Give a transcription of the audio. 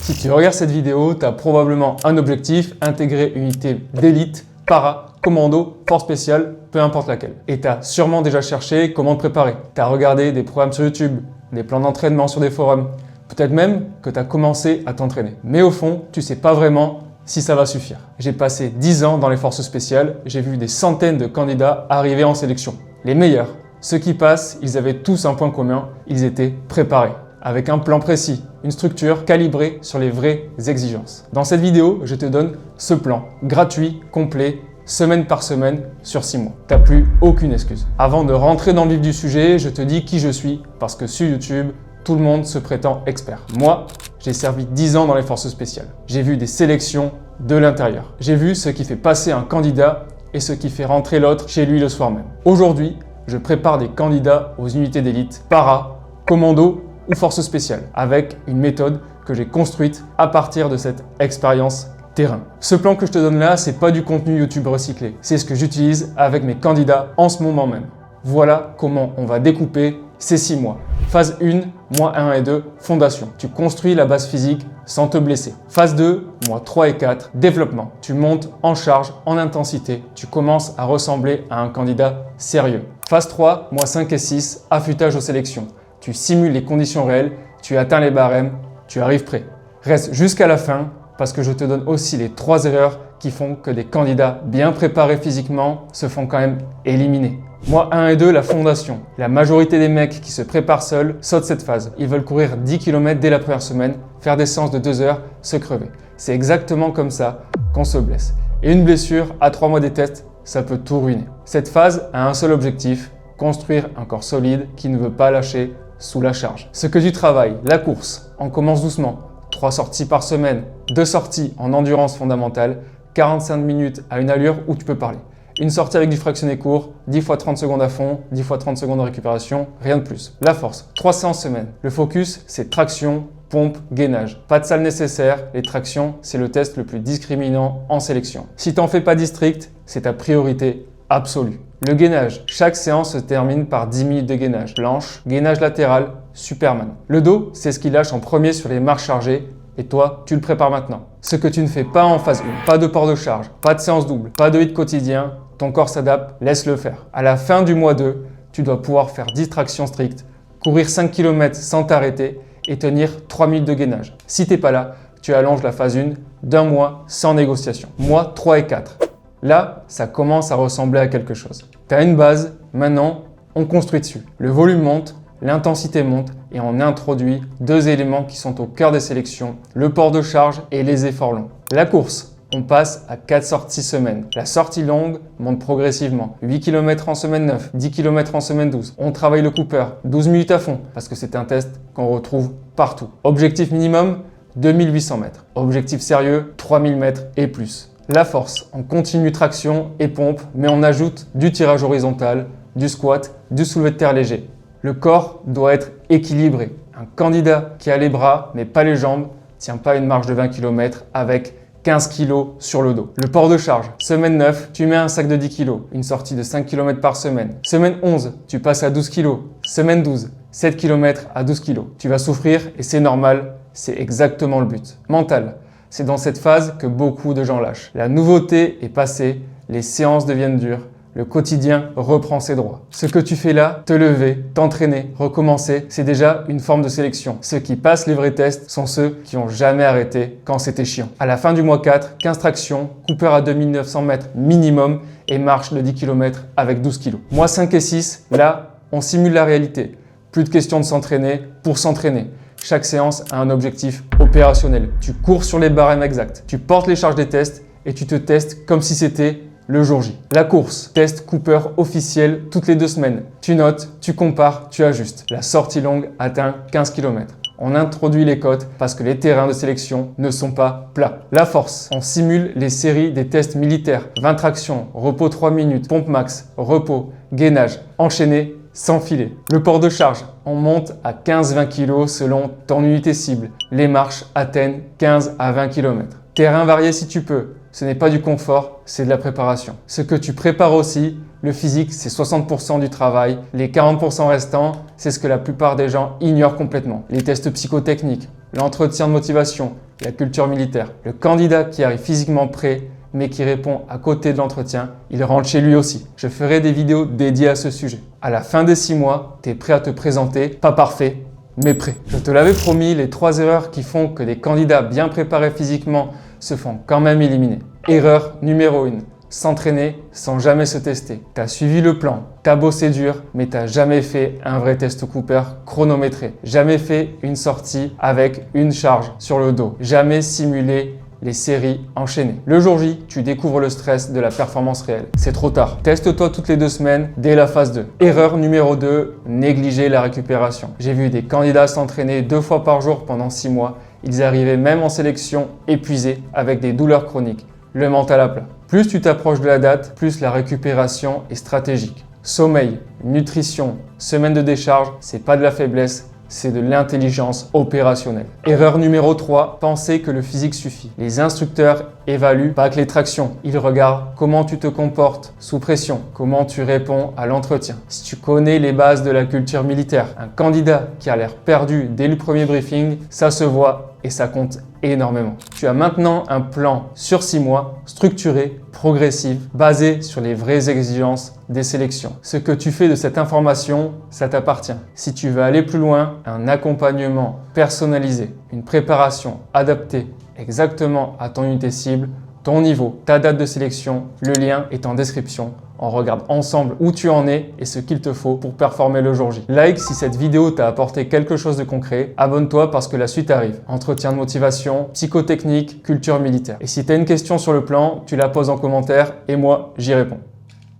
Si tu regardes cette vidéo, tu as probablement un objectif, intégrer une unité d'élite, para, commando, force spéciale, peu importe laquelle. Et tu as sûrement déjà cherché comment te préparer. Tu as regardé des programmes sur YouTube, des plans d'entraînement sur des forums. Peut-être même que tu as commencé à t'entraîner. Mais au fond, tu sais pas vraiment si ça va suffire. J'ai passé 10 ans dans les forces spéciales, j'ai vu des centaines de candidats arriver en sélection. Les meilleurs, ceux qui passent, ils avaient tous un point commun, ils étaient préparés. Avec un plan précis, une structure calibrée sur les vraies exigences. Dans cette vidéo, je te donne ce plan, gratuit, complet, semaine par semaine, sur 6 mois. T'as plus aucune excuse. Avant de rentrer dans le vif du sujet, je te dis qui je suis, parce que sur YouTube, tout le monde se prétend expert. Moi, j'ai servi 10 ans dans les forces spéciales. J'ai vu des sélections de l'intérieur. J'ai vu ce qui fait passer un candidat et ce qui fait rentrer l'autre chez lui le soir même. Aujourd'hui, je prépare des candidats aux unités d'élite, para, commando ou forces spéciales, avec une méthode que j'ai construite à partir de cette expérience terrain. Ce plan que je te donne là, c'est pas du contenu YouTube recyclé. C'est ce que j'utilise avec mes candidats en ce moment même. Voilà comment on va découper ces 6 mois. Phase 1, mois 1 et 2, fondation. Tu construis la base physique sans te blesser. Phase 2, mois 3 et 4, développement. Tu montes en charge, en intensité. Tu commences à ressembler à un candidat sérieux. Phase 3, mois 5 et 6, affûtage aux sélections. Tu simules les conditions réelles, tu atteins les barèmes, tu arrives prêt. Reste jusqu'à la fin parce que je te donne aussi les 3 erreurs qui font que des candidats bien préparés physiquement se font quand même éliminer. Mois 1 et 2, la fondation. La majorité des mecs qui se préparent seuls sautent cette phase. Ils veulent courir 10 km dès la première semaine, faire des séances de 2 heures, se crever. C'est exactement comme ça qu'on se blesse. Et une blessure à 3 mois des tests, ça peut tout ruiner. Cette phase a un seul objectif, construire un corps solide qui ne veut pas lâcher sous la charge. Ce que tu travailles, la course, on commence doucement. 3 sorties par semaine, 2 sorties en endurance fondamentale, 45 minutes à une allure où tu peux parler. Une sortie avec du fractionné court, 10 fois 30 secondes à fond, 10 fois 30 secondes de récupération, rien de plus. La force, 3 séances semaine. Le focus, c'est traction, pompe, gainage. Pas de salle nécessaire, les tractions, c'est le test le plus discriminant en sélection. Si tu n'en fais pas district, c'est ta priorité absolue. Le gainage, chaque séance se termine par 10 minutes de gainage. Planche, gainage latéral, Superman. Le dos, c'est ce qui lâche en premier sur les marches chargées. Et toi, tu le prépares maintenant. Ce que tu ne fais pas en phase 1, pas de port de charge, pas de séance double, pas de hit quotidien, ton corps s'adapte, laisse-le faire. À la fin du mois 2, tu dois pouvoir faire 10 tractions strictes, courir 5 km sans t'arrêter et tenir 3 minutes de gainage. Si tu n'es pas là, tu allonges la phase 1 d'un mois sans négociation. Mois 3 et 4. Là, ça commence à ressembler à quelque chose. Tu as une base, maintenant, on construit dessus. Le volume monte, l'intensité monte et on introduit 2 éléments qui sont au cœur des sélections, le port de charge et les efforts longs. La course, on passe à 4 sorties semaine. La sortie longue monte progressivement. 8 km en semaine 9, 10 km en semaine 12. On travaille le Cooper, 12 minutes à fond parce que c'est un test qu'on retrouve partout. Objectif minimum, 2800 mètres. Objectif sérieux, 3000 mètres et plus. La force, on continue traction et pompe, mais on ajoute du tirage horizontal, du squat, du soulevé de terre léger. Le corps doit être équilibré. Un candidat qui a les bras mais pas les jambes tient pas une marche de 20 km avec 15 kg sur le dos. Le port de charge. Semaine 9, tu mets un sac de 10 kg, une sortie de 5 km par semaine. Semaine 11, tu passes à 12 kg. Semaine 12, 7 km à 12 kg. Tu vas souffrir et c'est normal, c'est exactement le but. Mental. C'est dans cette phase que beaucoup de gens lâchent. La nouveauté est passée, les séances deviennent dures. Le quotidien reprend ses droits. Ce que tu fais là, te lever, t'entraîner, recommencer, c'est déjà une forme de sélection. Ceux qui passent les vrais tests sont ceux qui n'ont jamais arrêté quand c'était chiant. À la fin du mois 4, 15 tractions, Cooper à 2900 mètres minimum et marche de 10 km avec 12 kg. Mois 5 et 6, là, on simule la réalité. Plus de question de s'entraîner pour s'entraîner. Chaque séance a un objectif opérationnel. Tu cours sur les barèmes exacts. Tu portes les charges des tests et tu te testes comme si c'était le jour J. La course, test Cooper officiel toutes les 2 semaines. Tu notes, tu compares, tu ajustes. La sortie longue atteint 15 km. On introduit les côtes parce que les terrains de sélection ne sont pas plats. La force, on simule les séries des tests militaires. 20 tractions, repos 3 minutes, pompe max, repos, gainage, enchaîné, sans filet. Le port de charge, on monte à 15-20 kg selon ton unité cible. Les marches atteignent 15 à 20 km. Terrain varié si tu peux. Ce n'est pas du confort, c'est de la préparation. Ce que tu prépares aussi, le physique, c'est 60% du travail. Les 40% restants, c'est ce que la plupart des gens ignorent complètement. Les tests psychotechniques, l'entretien de motivation, la culture militaire. Le candidat qui arrive physiquement prêt mais qui répond à côté de l'entretien, il rentre chez lui aussi. Je ferai des vidéos dédiées à ce sujet. À la fin des 6 mois, tu es prêt à te présenter, pas parfait, mais prêt. Je te l'avais promis, les 3 erreurs qui font que des candidats bien préparés physiquement se font quand même éliminer. Erreur numéro 1. S'entraîner sans jamais se tester. Tu as suivi le plan, tu as bossé dur, mais tu n'as jamais fait un vrai test Cooper chronométré. Jamais fait une sortie avec une charge sur le dos. Jamais simulé les séries enchaînées. Le jour J, tu découvres le stress de la performance réelle. C'est trop tard. Teste-toi toutes les 2 semaines dès la phase 2. Erreur numéro 2, négliger la récupération. J'ai vu des candidats s'entraîner 2 fois par jour pendant 6 mois. Ils arrivaient même en sélection épuisés avec des douleurs chroniques. Le mental à plat. Plus tu t'approches de la date, plus la récupération est stratégique. Sommeil, nutrition, semaine de décharge, c'est pas de la faiblesse, c'est de l'intelligence opérationnelle. Erreur numéro 3, penser que le physique suffit. Les instructeurs évaluent pas que les tractions. Ils regardent comment tu te comportes sous pression, comment tu réponds à l'entretien. Si tu connais les bases de la culture militaire, un candidat qui a l'air perdu dès le premier briefing, ça se voit et ça compte énormément. Tu as maintenant un plan sur 6 mois, structuré, progressif, basé sur les vraies exigences des sélections. Ce que tu fais de cette information, ça t'appartient. Si tu veux aller plus loin, un accompagnement personnalisé, une préparation adaptée exactement à ton unité cible, ton niveau, ta date de sélection, le lien est en description. On regarde ensemble où tu en es et ce qu'il te faut pour performer le jour J. Like si cette vidéo t'a apporté quelque chose de concret. Abonne-toi parce que la suite arrive. Entretien de motivation, psychotechnique, culture militaire. Et si tu as une question sur le plan, tu la poses en commentaire et moi, j'y réponds.